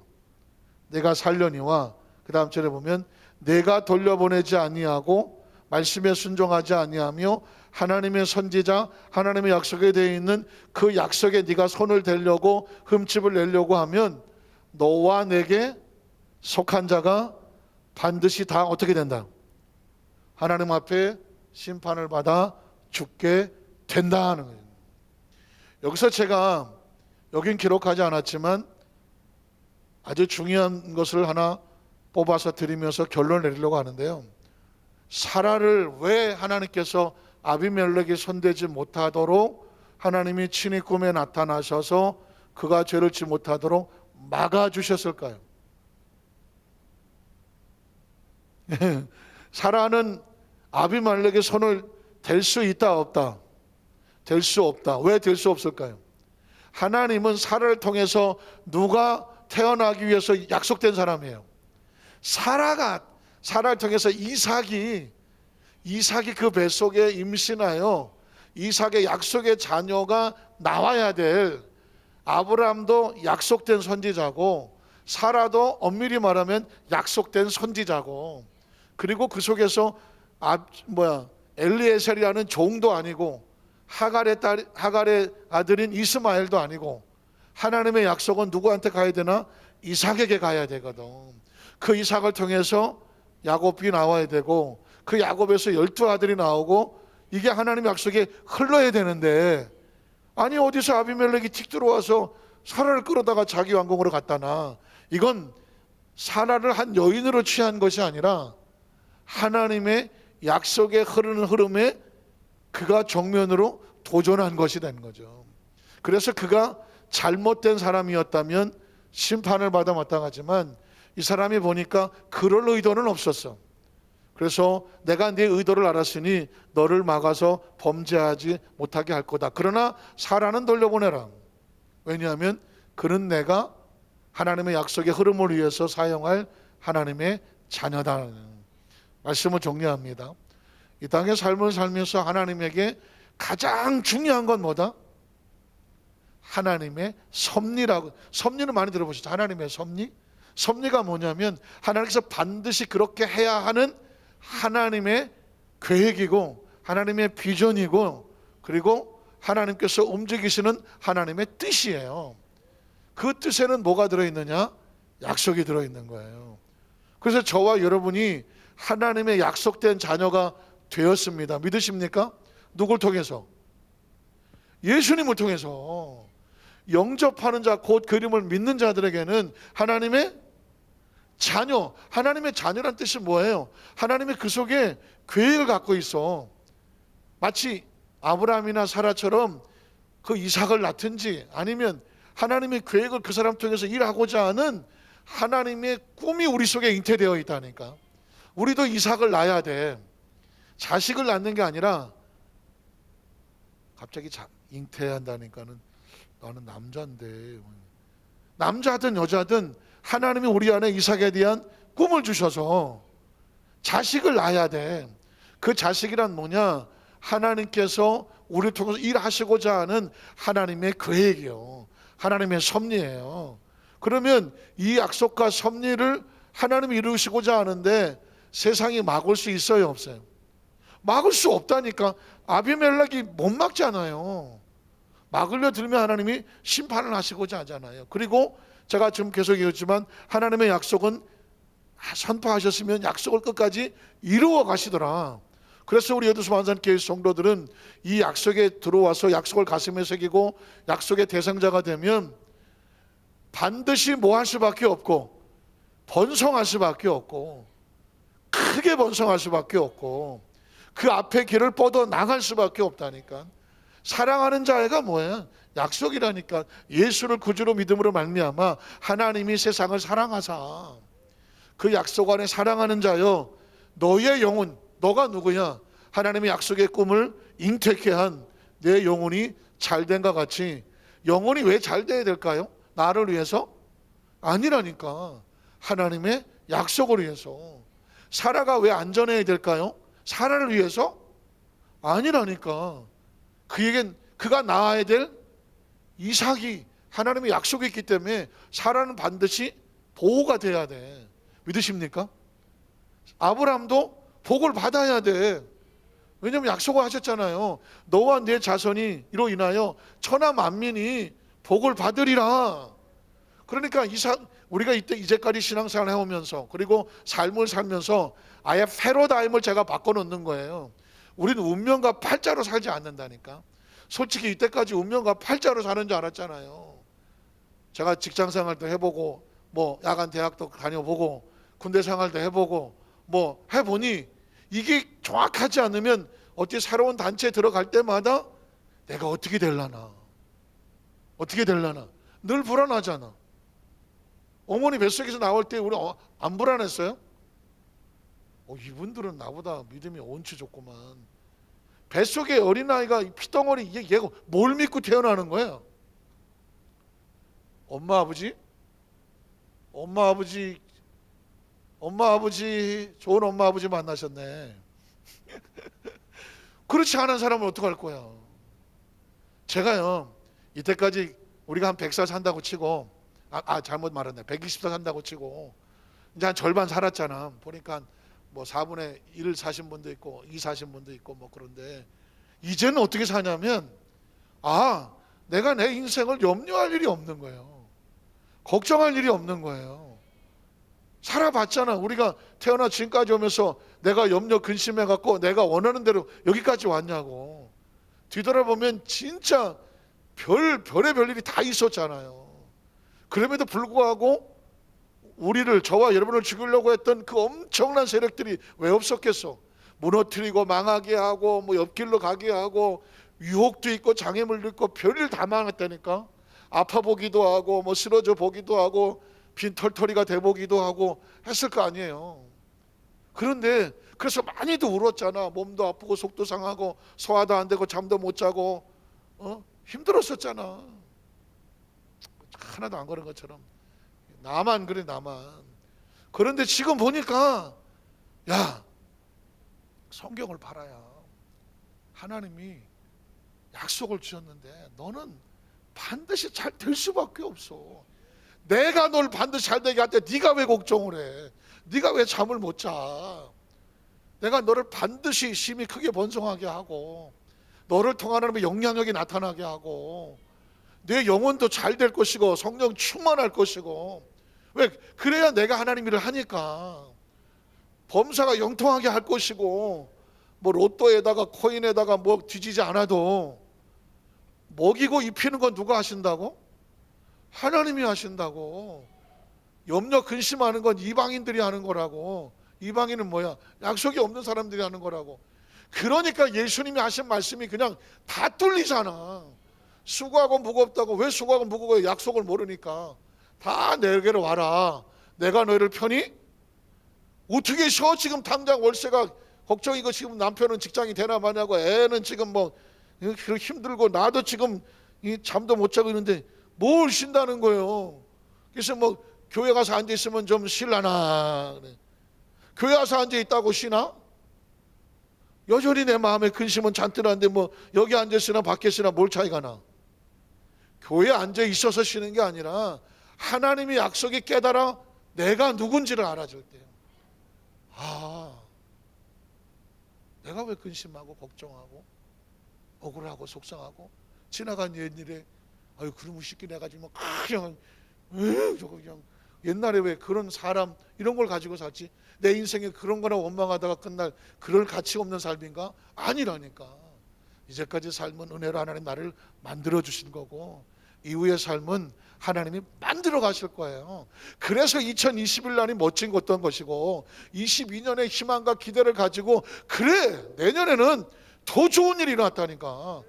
내가 살려니와, 그 다음 절에 보면 내가 돌려보내지 아니하고 말씀에 순종하지 아니하며 하나님의 선지자 하나님의 약속에 되어 있는 그 약속에 네가 손을 대려고 흠집을 내려고 하면 너와 내게 속한 자가 반드시 다 어떻게 된다? 하나님 앞에 심판을 받아 죽게 된다 하는 거예요. 여기서 제가 여긴 기록하지 않았지만 아주 중요한 것을 하나 뽑아서 드리면서 결론을 내리려고 하는데요. 사라를 왜 하나님께서 아비멜렉이 손대지 못하도록 하나님이 친히 꿈에 나타나셔서 그가 죄를 짓지 못하도록 막아주셨을까요? 사라는 아비멜렉의 손을 댈 수 있다 없다? 될 수 없다. 왜 될 수 없을까요? 하나님은 사라를 통해서 누가 태어나기 위해서 약속된 사람이에요. 사라를 통해서 이삭이 그 뱃속에 임신하여 이삭의 약속의 자녀가 나와야 될, 아브라함도 약속된 선지자고 사라도 엄밀히 말하면 약속된 선지자고, 그리고 그 속에서 엘리에셀이라는 종도 아니고 하갈의 아들인 이스마엘도 아니고, 하나님의 약속은 누구한테 가야 되나? 이삭에게 가야 되거든. 그 이삭을 통해서 야곱이 나와야 되고 그 야곱에서 12아들이 나오고 이게 하나님의 약속에 흘러야 되는데, 아니 어디서 아비멜렉이 틱 들어와서 사라를 끌어다가 자기 왕궁으로 갖다나. 이건 사라를 한 여인으로 취한 것이 아니라 하나님의 약속에 흐르는 흐름에 그가 정면으로 도전한 것이 된 거죠. 그래서 그가 잘못된 사람이었다면 심판을 받아 마땅하지만 이 사람이 보니까 그럴 의도는 없었어. 그래서 내가 네 의도를 알았으니 너를 막아서 범죄하지 못하게 할 거다. 그러나 사라는 돌려보내라. 왜냐하면 그는 내가 하나님의 약속의 흐름을 위해서 사용할 하나님의 자녀다. 말씀을 정리합니다. 이 땅의 삶을 살면서 하나님에게 가장 중요한 건 뭐다? 하나님의 섭리라고. 섭리는 많이 들어보시죠? 하나님의 섭리? 섭리가 뭐냐면 하나님께서 반드시 그렇게 해야 하는 하나님의 계획이고 하나님의 비전이고, 그리고 하나님께서 움직이시는 하나님의 뜻이에요. 그 뜻에는 뭐가 들어있느냐? 약속이 들어있는 거예요. 그래서 저와 여러분이 하나님의 약속된 자녀가 되었습니다. 믿으십니까? 누굴 통해서? 예수님을 통해서. 영접하는 자, 곧 그림을 믿는 자들에게는 하나님의 자녀, 하나님의 자녀란 뜻이 뭐예요? 하나님의 그 속에 계획을 갖고 있어. 마치 아브라함이나 사라처럼 그 이삭을 낳든지, 아니면 하나님의 계획을 그 사람 통해서 일하고자 하는 하나님의 꿈이 우리 속에 잉태되어 있다니까. 우리도 이삭을 낳아야 돼. 자식을 낳는 게 아니라 갑자기 잉태한다니까는 나는 남자인데. 남자든 여자든 하나님이 우리 안에 이삭에 대한 꿈을 주셔서 자식을 낳아야 돼. 그 자식이란 뭐냐? 하나님께서 우리를 통해서 일하시고자 하는 하나님의 계획이요, 하나님의 섭리예요. 그러면 이 약속과 섭리를 하나님이 이루시고자 하는데 세상이 막을 수 있어요, 없어요? 막을 수 없다니까. 아비멜렉이 못 막잖아요. 막으려 들면 하나님이 심판을 하시고자 하잖아요. 그리고 제가 지금 계속 얘기했지만 하나님의 약속은 선포하셨으면 약속을 끝까지 이루어 가시더라. 그래서 우리 여두수 만산교회 성도들은 이 약속에 들어와서 약속을 가슴에 새기고 약속의 대상자가 되면 반드시 뭐 할 수밖에 없고 번성할 수밖에 없고 크게 번성할 수밖에 없고 그 앞에 길을 뻗어 나갈 수밖에 없다니까. 사랑하는 자애가 뭐예요? 약속이라니까. 예수를 구주로 믿음으로 말미암아 하나님이 세상을 사랑하사 그 약속 안에 사랑하는 자여 너의 영혼, 너가 누구냐? 하나님의 약속의 꿈을 잉태케 한 내 영혼이 잘된과 같이. 영혼이 왜 잘돼야 될까요? 나를 위해서? 아니라니까. 하나님의 약속을 위해서. 사라가 왜 안전해야 될까요? 사라를 위해서? 아니라니까. 그에겐 그가 낳아야 될 이삭이 하나님의 약속이 있기 때문에 사라는 반드시 보호가 돼야 돼. 믿으십니까? 아브라함도 복을 받아야 돼. 왜냐하면 약속을 하셨잖아요. 너와 네 자손이 이로 인하여 천하 만민이 복을 받으리라. 그러니까 우리가 이제까지 신앙생활을 해오면서 그리고 삶을 살면서 아예 패러다임을 제가 바꿔놓는 거예요. 우리는 운명과 팔자로 살지 않는다니까. 솔직히 이때까지 운명과 팔자로 사는 줄 알았잖아요. 제가 직장생활도 해보고 뭐 야간 대학도 다녀보고 군대 생활도 해보고 뭐 해보니 이게 정확하지 않으면 어떻게 새로운 단체에 들어갈 때마다 내가 어떻게 될라나 늘 불안하잖아. 어머니 뱃속에서 나올 때 우리 안 불안했어요? 이분들은 나보다 믿음이 온치 좋구만. 뱃속에 어린아이가 피덩어리 얘가 뭘 믿고 태어나는 거예요? 엄마 아버지 좋은 엄마 아버지 만나셨네. 그렇지 않은 사람은 어떡할 거야? 제가요 이때까지 우리가 한 100살 산다고 치고 잘못 말했네. 120살 산다고 치고 이제 한 절반 살았잖아. 보니까 뭐 4분의 1 사신 분도 있고 2 사신 분도 있고 뭐. 그런데 이제는 어떻게 사냐면 내가 내 인생을 염려할 일이 없는 거예요. 걱정할 일이 없는 거예요. 살아봤잖아. 우리가 태어나 지금까지 오면서 내가 염려 근심해갖고 내가 원하는 대로 여기까지 왔냐고. 뒤돌아보면 진짜 별의 별일이 다 있었잖아요. 그럼에도 불구하고 저와 여러분을 죽이려고 했던 그 엄청난 세력들이 왜 없었겠어? 무너뜨리고 망하게 하고 뭐 옆길로 가게 하고 유혹도 있고 장애물도 있고 별일 다 망했다니까. 아파 보기도 하고 뭐 쓰러져 보기도 하고 빈털터리가 돼 보기도 하고 했을 거 아니에요. 그런데 그래서 많이도 울었잖아. 몸도 아프고 속도 상하고 소화도 안 되고 잠도 못 자고 힘들었었잖아. 하나도 안 그런 것처럼 나만 그래, 나만. 그런데 지금 보니까 성경을 팔아야 하나님이 약속을 주셨는데 너는 반드시 잘 될 수밖에 없어. 내가 널 반드시 잘 되게 할 때 네가 왜 걱정을 해? 네가 왜 잠을 못 자? 내가 너를 반드시 심히 크게 번성하게 하고 너를 통한 하나님의 영향력이 나타나게 하고 내 영혼도 잘 될 것이고 성령 충만할 것이고. 왜? 그래야 내가 하나님 일을 하니까. 범사가 영통하게 할 것이고 뭐 로또에다가 코인에다가 뭐 뒤지지 않아도 먹이고 입히는 건 누가 하신다고? 하나님이 하신다고. 염려 근심하는 건 이방인들이 하는 거라고. 이방인은 뭐야? 약속이 없는 사람들이 하는 거라고. 그러니까 예수님이 하신 말씀이 그냥 다 뚫리잖아. 수고하고 무겁다고. 왜 수고하고 무거워요? 약속을 모르니까. 다 내게로 와라. 내가 너희를 편히. 어떻게 쉬어? 지금 당장 월세가 걱정이고 지금 남편은 직장이 되나 마냐고 애는 지금 뭐 힘들고 나도 지금 잠도 못 자고 있는데 뭘 쉰다는 거예요. 그래서 뭐 교회 가서 앉아 있으면 좀 쉴라나. 교회 가서 앉아 있다고 쉬나? 여전히 내 마음에 근심은 잔뜩 한데 뭐 여기 앉아 있으나 밖에 있으나 뭘 차이가 나? 교회에 앉아 있어서 쉬는 게 아니라 하나님의 약속이 깨달아 내가 누군지를 알아줄 때요. 아, 내가 왜 근심하고 걱정하고 억울하고 속상하고 지나간 옛일에 아유 그놈의 새끼 내가 지금 그냥 저거 그냥 옛날에 왜 그런 사람 이런 걸 가지고 살지? 내 인생에 그런 거나 원망하다가 끝날 그럴 가치 없는 삶인가? 아니라니까. 이제까지 삶은 은혜로 하나님 나를 만들어 주신 거고 이후의 삶은 하나님이 만들어 가실 거예요. 그래서 2021년이 멋진 어떤 것이고 22년의 희망과 기대를 가지고 그래 내년에는 더 좋은 일이 일어났다니까.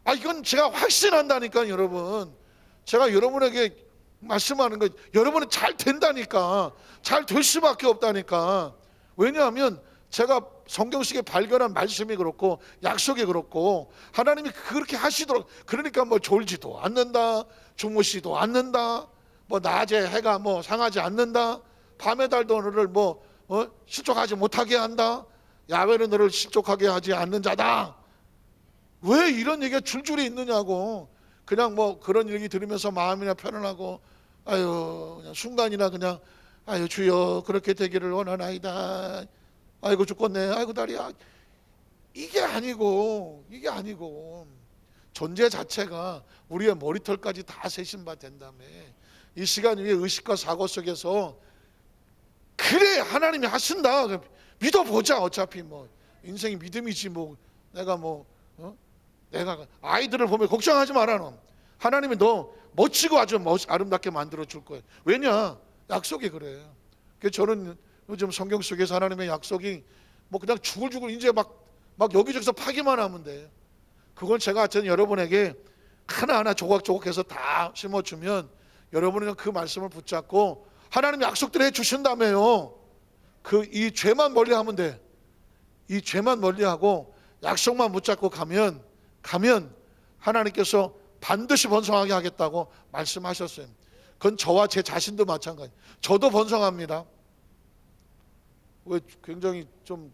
아 이건 제가 확신한다니까 여러분. 제가 여러분에게 말씀하는 거 여러분은 잘 된다니까. 잘 될 수밖에 없다니까. 왜냐하면 제가 성경 속에 발견한 말씀이 그렇고 약속이 그렇고 하나님이 그렇게 하시도록 그러니까 뭐 졸지도 않는다 주무시도 않는다 뭐 낮에 해가 뭐 상하지 않는다 밤에 달도 너를 뭐 실족하지 못하게 한다 야외로 너를 실족하게 하지 않는 자다. 왜 이런 얘기가 줄줄이 있느냐고. 그냥 뭐 그런 얘기 들으면서 마음이나 편안하고 아유 그냥 순간이나 그냥 아유 주여 그렇게 되기를 원하나이다. 아이고 죽겠네. 아이고 다리야. 이게 아니고 존재 자체가 우리의 머리털까지 다 세신 바 된 다음에 이 시간 위에 의식과 사고 속에서 그래 하나님이 하신다. 믿어보자. 어차피 뭐 인생이 믿음이지 뭐 내가 내가 아이들을 보면 걱정하지 마라. 너 하나님이 너 멋지고 아주 아름답게 만들어 줄 거예요. 왜냐 약속이 그래. 그래서 저는 요즘 성경 속에서 하나님의 약속이 뭐 그냥 죽을 이제 막 여기저기서 파기만 하면 돼. 그걸 제가 하여튼 여러분에게 하나하나 조각조각해서 다 심어주면 여러분은 그 말씀을 붙잡고 하나님 약속대로 해주신다며요. 이 죄만 멀리하면 돼. 이 죄만 멀리하고 약속만 붙잡고 가면 하나님께서 반드시 번성하게 하겠다고 말씀하셨어요. 그건 저와 제 자신도 마찬가지. 저도 번성합니다. 왜 굉장히 좀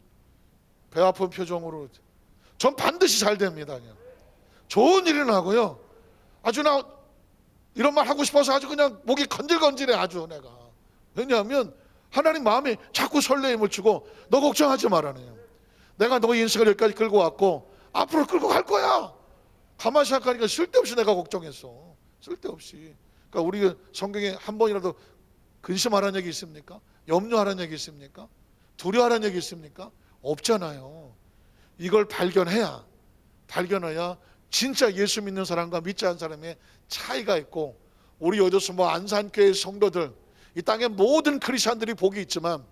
배 아픈 표정으로. 전 반드시 잘 됩니다. 그냥. 좋은 일은 하고요. 아주 나 이런 말 하고 싶어서 아주 그냥 목이 건질건질해 아주 내가. 왜냐하면 하나님 마음에 자꾸 설레임을 주고 너 걱정하지 말아요. 내가 너 인생을 여기까지 끌고 왔고 앞으로 끌고 갈 거야. 가만히 생각하니까 쓸데없이 내가 걱정했어. 쓸데없이. 그러니까 우리 성경에 한 번이라도 근심하라는 얘기 있습니까? 염려하라는 얘기 있습니까? 두려워하라는 얘기 있습니까? 없잖아요. 이걸 발견해야 진짜 예수 믿는 사람과 믿지 않는 사람의 차이가 있고 우리 여도수 안산교회 성도들 이 땅의 모든 크리스찬들이 복이 있지만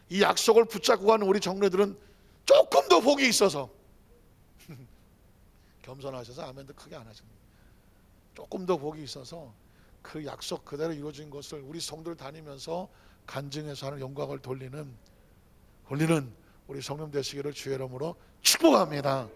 이 약속을 붙잡고 가는 우리 정례들은 조금 더 복이 있어서 겸손하셔서 아멘도 크게 안 하십니다. 조금 더 복이 있어서 그 약속 그대로 이루어진 것을 우리 성도들 다니면서 간증해서 하는 영광을 돌리는 우리 성령 되시기를 주의 이름으로 축복합니다.